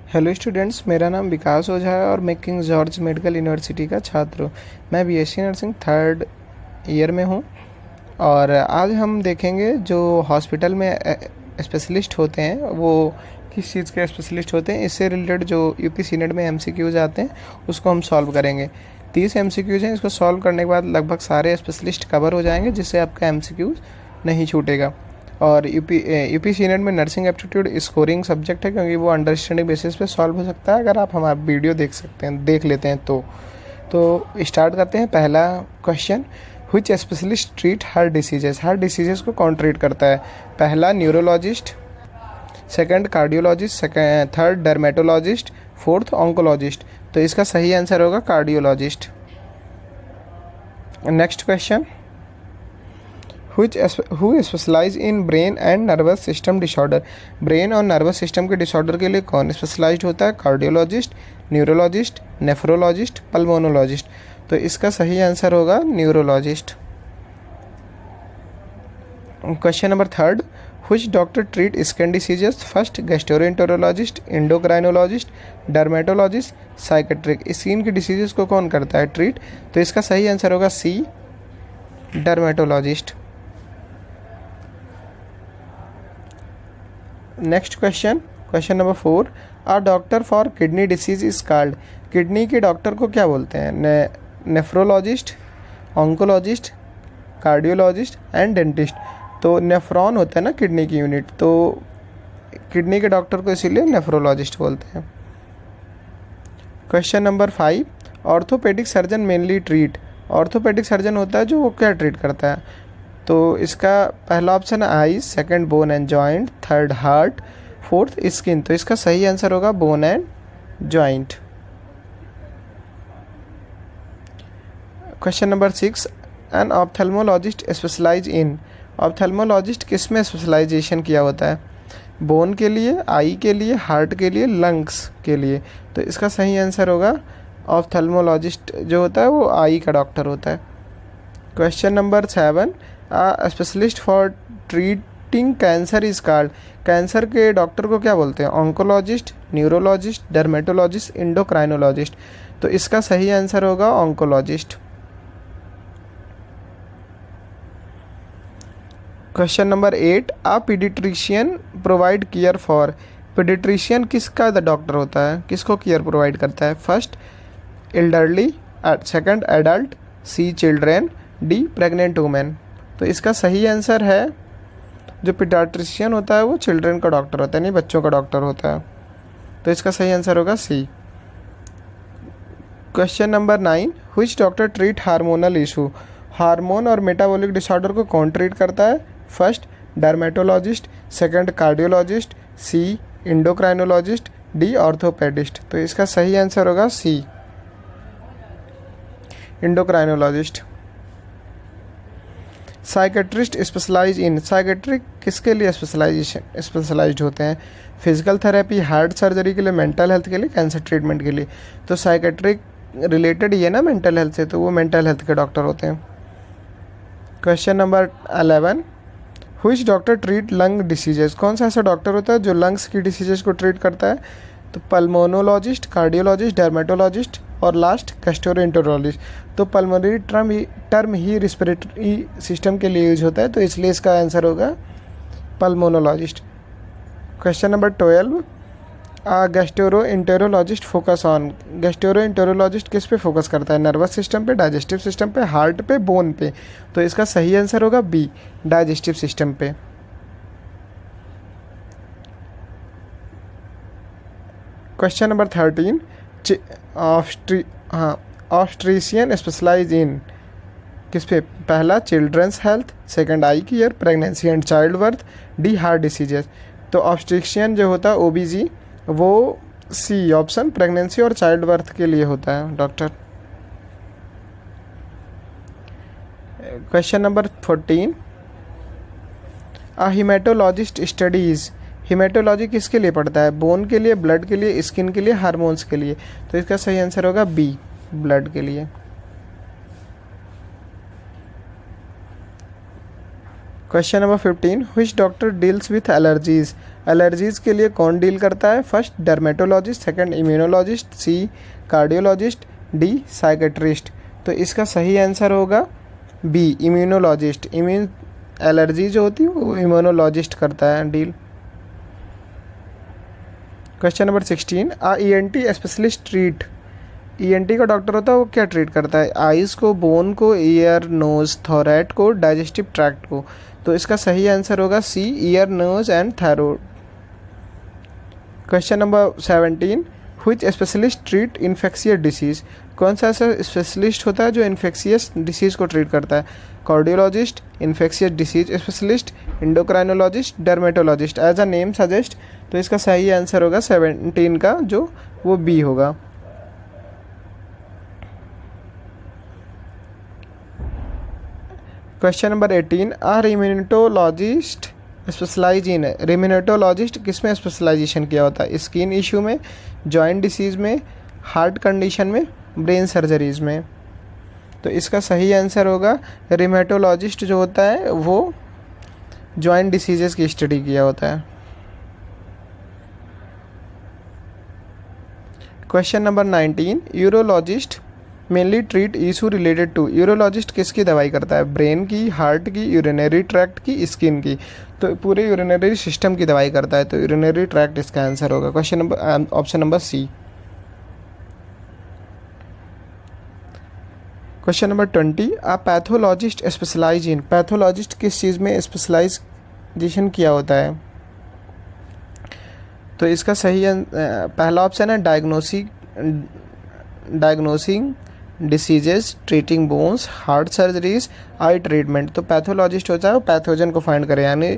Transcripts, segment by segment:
Hello students, मेरा नाम विकास ओझा है और मैं किंग जॉर्ज मेडिकल यूनिवर्सिटी का छात्र हूँ। मैं बीएससी नर्सिंग थर्ड ईयर में हूँ और आज हम देखेंगे जो हॉस्पिटल में स्पेशलिस्ट होते हैं वो किस चीज़ के स्पेशलिस्ट होते हैं। इससे रिलेटेड जो यूपी सीनेट में एमसीक्यूज आते हैं उसको हम सॉल्व करेंगे। 30 एमसीक्यूज हैं, इसको सॉल्व करने के बाद लगभग सारे स्पेशलिस्ट कवर हो जाएंगे जिससे आपका एमसीक्यूज नहीं छूटेगा। और यूपी सीनेट में नर्सिंग एप्टीट्यूड स्कोरिंग सब्जेक्ट है क्योंकि वो अंडरस्टैंडिंग बेसिस पे सॉल्व हो सकता है अगर आप हमारा वीडियो देख लेते हैं तो स्टार्ट करते हैं। पहला question, which specialist treat heart diseases को कौन ट्रीट करता है? पहला neurologist, second cardiologist, third dermatologist, fourth oncologist. तो इसका सही आंसर होगा cardiologist. Next question, who specialize in brain and nervous system disorder? Brain और नर्वस सिस्टम के डिसऑर्डर के लिए कौन स्पेशलाइज्ड होता है? Cardiologist, neurologist, nephrologist, pulmonologist. तो इसका सही आंसर होगा neurologist. Question number third, which doctor treat skin diseases? First gastroenterologist, endocrinologist, dermatologist, psychiatric. Skin की डिसीजेस को कौन करता है ट्रीट? तो इसका सही आंसर होगा C, dermatologist. Next question, question number 4, a doctor for kidney disease is called? Kidney के डॉक्टर को क्या बोलते हैं? Nephrologist, oncologist, cardiologist and dentist. तो नेफ्रॉन होता है ना किडनी की यूनिट, तो किडनी के डॉक्टर को इसीलिए नेफ्रोलॉजिस्ट बोलते हैं। Question number 5, orthopaedic surgeon mainly treat? Orthopaedic surgeon होता है जो वो क्या ट्रीट करता है? तो इसका पहला ऑप्शन है eyes, second bone and joint, third heart, fourth skin. तो इसका सही आंसर होगा bone and joint. Question number 6, an ophthalmologist specialize in? Ophthalmologist किस में स्पेशलाइजेशन किया होता है? बोन के लिए, आई के लिए, हार्ट के लिए, लंग्स के लिए। तो इसका सही आंसर होगा ऑप्थेल्मोलॉजिस्ट जो होता है वो आई का डॉक्टर होता है। Question number 7, specialist for treating cancer is called? Cancer के डॉक्टर को क्या बोलते हैं? Oncologist, neurologist, dermatologist, endocrinologist. तो इसका सही आंसर होगा oncologist. Question number 8, a paediatrician provide care for? Paediatrician किसका डॉक्टर होता है, किसको केयर प्रोवाइड करता है? फर्स्ट एल्डरली, सेकंड एडल्ट, सी चिल्ड्रेन, डी प्रेग्नेंट वुमेन। तो इसका सही आंसर है जो पीडियाट्रिशियन होता है वो चिल्ड्रन का डॉक्टर होता है, नहीं बच्चों का डॉक्टर होता है। तो इसका सही आंसर होगा C. Question number 9, which doctor treat hormonal issue? Hormone और मेटाबॉलिक डिसऑर्डर को कौन ट्रीट करता है? First dermatologist, second cardiologist, C endocrinologist, D orthopaedist. तो इसका सही आंसर होगा C, endocrinologist. Psychiatrist specialize in? Psychiatric किसके लिए स्पेशलाइज्ड होते हैं? फिजिकल थेरेपी, हार्ट सर्जरी के लिए, मेंटल हेल्थ के लिए, कैंसर ट्रीटमेंट के लिए। तो साइकेट्रिक रिलेटेड ये ना मेंटल हेल्थ से, तो वो मेंटल हेल्थ के डॉक्टर होते हैं। Question number 11, which doctor treat lung diseases? कौन सा ऐसा डॉक्टर होता है जो लंग्स की डिसीजेस को ट्रीट करता है? तो पल्मोनोलॉजिस्ट, कार्डियोलॉजिस्ट, डर्मेटोलॉजिस्ट और लास्ट गैस्ट्रोएंटेरोलॉजिस्ट। तो पल्मोनरी टर्म ही रिस्पिरेटरी सिस्टम के लिए यूज होता है, तो इसलिए इसका आंसर होगा pulmonologist. Question number 12, gastroenterologist focus on? Gastroenterologist किस पे फोकस करता है? नर्वस सिस्टम पे, डाइजेस्टिव सिस्टम पे, हार्ट पे, बोन पे। तो इसका सही आंसर होगा बी, डाइजेस्टिव सिस्टम पे। Question number 13, obstetrician specialize in? किस पे? पहला children's health, second eye care, pregnancy and child birth, D heart diseases. तो ऑब्स्ट्रिशियन जो होता है ओबीजी वो सी ऑप्शन प्रेगनेंसी और चाइल्ड बर्थ के लिए होता है doctor. Question number 14, haematologist studies? Haematology किसके लिए पढ़ता है? बोन के लिए, ब्लड के लिए, स्किन के लिए, हार्मोन्स के लिए। तो इसका सही आंसर होगा बी, ब्लड के लिए। Question number 15, which doctor deals with allergies? Allergies के लिए कौन डील करता है? फर्स्ट डर्मेटोलॉजिस्ट, सेकंड इम्यूनोलॉजिस्ट, सी कार्डियोलॉजिस्ट, डी साइकेट्रिस्ट। तो इसका सही आंसर होगा बी इम्यूनोलॉजिस्ट। इम्यून एलर्जी जो होती है वो इम्यूनोलॉजिस्ट करता है deal. Question number 16, ENT specialist treat? ENT का डॉक्टर होता है वो क्या ट्रीट करता है? आइज़ को, बोन को, ईयर, नोज, थोरैट को, डाइजेस्टिव ट्रैक्ट को। तो इसका सही आंसर होगा C ear, nose and thyroid. Question number 17, which specialist treat infectious disease? कौन सा ऐसा स्पेशलिस्ट होता है जो इन्फेक्शियस डिसीज को ट्रीट करता है? Cardiologist, infectious disease specialist, endocrinologist, dermatologist. As a name suggest. तो इसका सही आंसर होगा 17 का, जो वो बी होगा। क्वेश्चन नंबर 18, रिमिनटोलॉजिस्ट स्पेशलाइज इन? रिमिनटोलॉजिस्ट किस में स्पेशलाइजेशन किया होता है? स्किन इशू में, जॉइंट डिसीज में, हार्ट कंडीशन में, ब्रेन सर्जरीज में। तो इसका सही आंसर होगा रिमेटोलॉजिस्ट जो होता है वो जॉइंट डिसीजेस की स्टडी किया होता है। Question number 19, urologist mainly treat issue related to? Urologist किसकी दवाई करता है? ब्रेन की, हार्ट की, यूरिनरी ट्रैक्ट की, स्किन की। तो पूरे यूरिनरी सिस्टम की दवाई करता है, तो यूरिनरी ट्रैक्ट इसका आंसर होगा। Question number option number C. Question number 20, pathologist specialize in? Pathologist किस चीज़ में स्पेशलाइजेशन किया होता है? तो इसका सही पहला ऑप्शन है diagnosing diseases, treating bones, heart surgeries, eye treatment. तो पैथोलॉजिस्ट होता है वो पैथोजन को फाइंड करे, यानी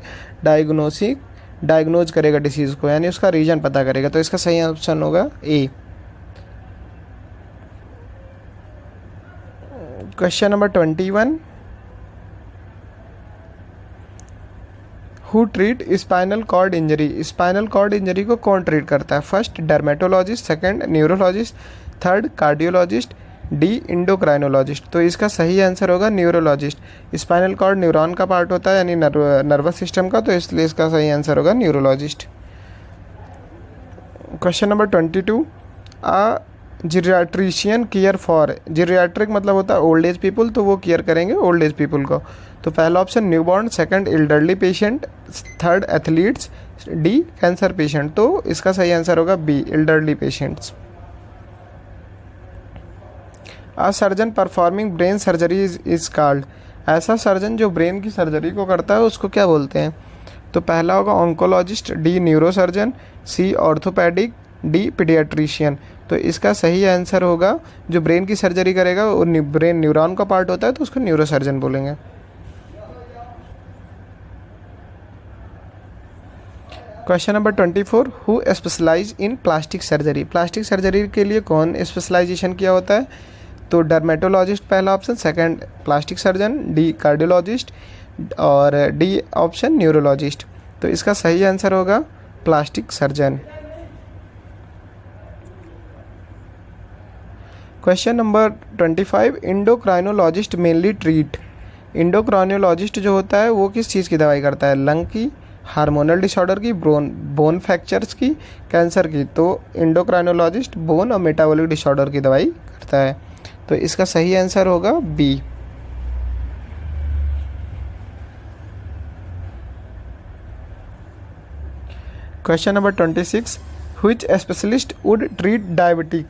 डायग्नोज करेगा डिसीज़ को, यानी उसका रीजन पता करेगा। तो इसका सही ऑप्शन होगा A. Question number 21, who treat spinal cord injury? Spinal cord injury को कौन ट्रीट करता है? First dermatologist, second neurologist, third cardiologist, D endocrinologist. तो इसका सही आंसर होगा न्यूरोलॉजिस्ट। स्पाइनल कॉर्ड न्यूरॉन का पार्ट होता है, यानी नर्वस सिस्टम का, तो इसलिए इसका सही आंसर होगा neurologist. Question number 22, geriatrician care for? Geriatric मतलब होता है ओल्ड एज पीपल, तो वो केयर करेंगे ओल्ड एज पीपल को। तो पहला option newborn, second elderly patient, third athletes, D cancer patient. तो इसका सही आंसर होगा B elderly patients. A surgeon performing brain surgery is called? ऐसा सर्जन जो ब्रेन की सर्जरी को करता है उसको क्या बोलते हैं? तो पहला होगा ऑन्कोलॉजिस्ट, डी न्यूरोसर्जन, सी ऑर्थोपेडिक, डी पीडियाट्रिशियन। तो इसका सही आंसर होगा जो ब्रेन की सर्जरी करेगा वो ब्रेन न्यूरॉन का पार्ट होता है, तो उसको न्यूरोसर्जन बोलेंगे। Question number 24, who specialize in plastic surgery? Plastic surgery के लिए कौन स्पेशलाइजेशन किया होता है? तो डर्मेटोलॉजिस्ट पहला option, second plastic surgeon, D cardiologist और डी ऑप्शन न्यूरोलॉजिस्ट। तो इसका सही आंसर होगा plastic surgeon. Question number 25, इंडोक्राइनोलॉजिस्ट mainly treat? इंडोक्राइनोलॉजिस्ट जो होता है वो किस चीज़ की दवाई करता है? लंग की, हार्मोनल डिसऑर्डर की, बोन फ्रैक्चर्स की, कैंसर की। तो इंडोक्राइनोलॉजिस्ट बोन और मेटाबॉलिक डिसऑर्डर की दवाई करता है। तो इसका सही आंसर होगा B. Question number 26, which specialist would treat diabetic?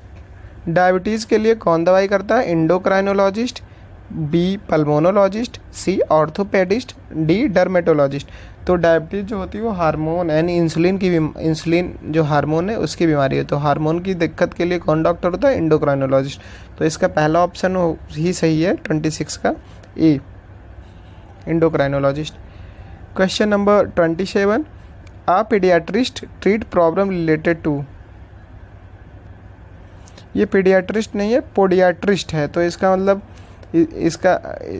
Diabetes के लिए कौन दवाई करता है? Endocrinologist, B pulmonologist, C orthopedist, D dermatologist. तो डायबिटीज़ जो होती है वो हार्मोन यानी इंसुलिन जो हार्मोन है उसकी बीमारी है। तो हार्मोन की दिक्कत के लिए कौन डॉक्टर होता है? इंडोक्राइनोलॉजिस्ट। तो इसका पहला ऑप्शन ही सही है 26 का, A endocrinologist. Question number 27, a paediatrist treat problem related to? ये पीडियाट्रिस्ट नहीं है, पोडियाट्रिस्ट है। तो इसका मतलब इसका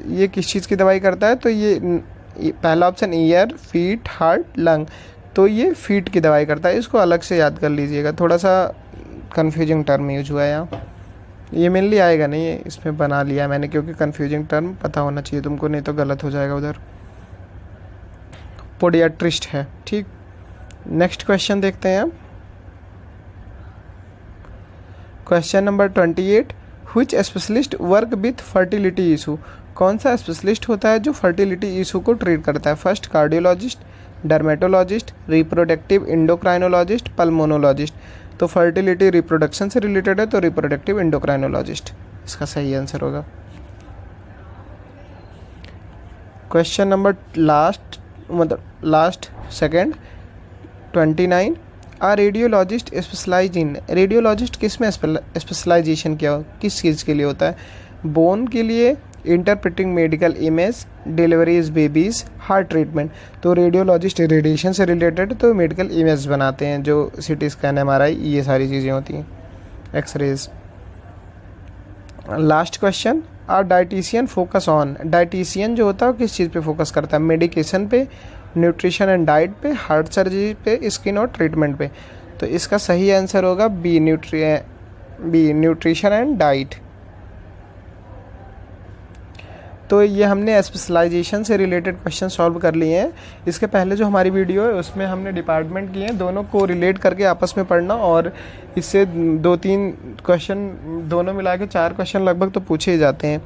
ये किस चीज़ की दवाई करता है? तो ये पहला option year, feet, heart, lung. तो ये फीट की दवाई करता है। इसको अलग से याद कर लीजिएगा, थोड़ा सा कन्फ्यूजिंग टर्म यूज हुआ है यहाँ। ये मेनली आएगा नहीं, ये इसमें बना लिया है मैंने, क्योंकि कन्फ्यूजिंग टर्म पता होना चाहिए तुमको, नहीं तो गलत हो जाएगा उधर। पोडियाट्रिस्ट है। ठीक, नेक्स्ट क्वेश्चन देखते हैं। Question number 28, which specialist work with fertility issue. कौन सा स्पेशलिस्ट होता है जो फर्टिलिटी इशू को ट्रीट करता है? First cardiologist, dermatologist, reproductive इंडोक्राइनोलॉजिस्ट, pulmonologist. तो फर्टिलिटी रिप्रोडक्शन से रिलेटेड है तो रिप्रोडक्टिव इंडोक्राइनोलॉजिस्ट इसका सही आंसर होगा। क्वेश्चन नंबर लास्ट सेकंड 29, आ रेडियोलॉजिस्ट स्पेशलाइज इन। रेडियोलॉजिस्ट किस में स्पेशलाइजेशन किस चीज़ के लिए होता है? बोन के लिए, interpreting medical image, deliveries babies, heart treatment. तो रेडियोलॉजिस्ट रेडिएशन से रिलेटेड तो मेडिकल इमेज बनाते हैं, जो CT स्कैन, MRI, ये सारी चीज़ें होती हैं, एक्सरेज। Last question, a dietitian focus on. Dietitian जो होता है किस चीज़ पे फोकस करता है? मेडिकेशन पे, न्यूट्रिशन एंड डाइट पे, हार्ट सर्जरी पे, स्किन और ट्रीटमेंट पे। तो इसका सही आंसर होगा बी, न्यूट्रिशन एंड डाइट। तो ये हमने स्पेशलाइजेशन से रिलेटेड क्वेश्चन सॉल्व कर लिए हैं। इसके पहले जो हमारी वीडियो है उसमें हमने डिपार्टमेंट किए हैं, दोनों को रिलेट करके आपस में पढ़ना, और इससे 2-3 क्वेश्चन, दोनों मिला के 4 क्वेश्चन लगभग तो पूछे ही जाते हैं।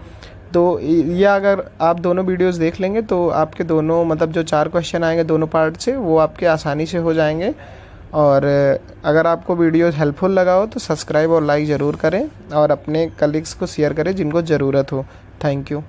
तो ये अगर आप दोनों वीडियोस देख लेंगे तो आपके दोनों मतलब जो 4 क्वेश्चन आएंगे दोनों पार्ट से, वो आपके आसानी से हो जाएंगे। और अगर आपको वीडियो हेल्पफुल लगा हो तो सब्सक्राइब और लाइक ज़रूर करें, और अपने कलीग्स को शेयर करें जिनको ज़रूरत हो। Thank you.